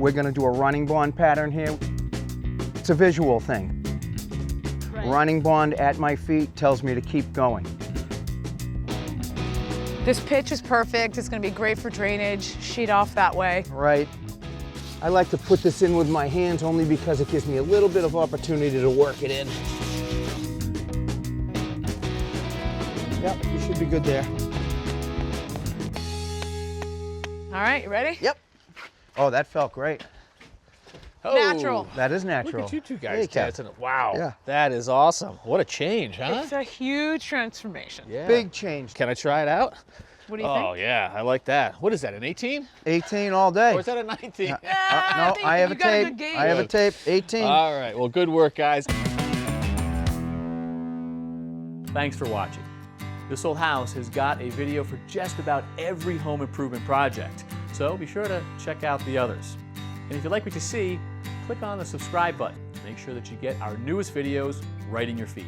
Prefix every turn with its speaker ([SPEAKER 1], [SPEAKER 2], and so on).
[SPEAKER 1] We're going to do a running bond pattern here. It's a visual thing.
[SPEAKER 2] Right.
[SPEAKER 1] Running bond at my feet tells me to keep going.
[SPEAKER 2] This pitch is perfect. It's going to be great for drainage. Sheet off that way.
[SPEAKER 1] Right. I like to put this in with my hands only because it gives me a little bit of opportunity to work it in. Yep, you should be good there.
[SPEAKER 2] All right, you ready?
[SPEAKER 1] Yep. Oh, that felt great.
[SPEAKER 3] Oh,
[SPEAKER 2] Natural.
[SPEAKER 1] That is natural.
[SPEAKER 3] Look at you two
[SPEAKER 1] There
[SPEAKER 3] guys
[SPEAKER 1] you go.
[SPEAKER 3] dancing. Wow,
[SPEAKER 1] Yeah.
[SPEAKER 3] that is awesome. What a change, huh?
[SPEAKER 2] It's a huge transformation.
[SPEAKER 3] Yeah.
[SPEAKER 1] Big change.
[SPEAKER 3] Can I try it out?
[SPEAKER 2] What do you
[SPEAKER 3] Oh,
[SPEAKER 2] think?
[SPEAKER 3] yeah, I like that. What is that, an 18?
[SPEAKER 1] 18 all day.
[SPEAKER 3] Or is that a 19?
[SPEAKER 1] No,
[SPEAKER 2] think
[SPEAKER 1] I have
[SPEAKER 2] you
[SPEAKER 1] a
[SPEAKER 2] got a
[SPEAKER 1] tape.
[SPEAKER 2] good gauge.
[SPEAKER 1] I have a tape. 18.
[SPEAKER 3] All right, well, good work, guys.
[SPEAKER 4] Thanks for watching. This Old House has got a video for just about every home improvement project, so be sure to check out the others. And if you like what you see, click on the subscribe button to make sure that you get our newest videos right in your feed.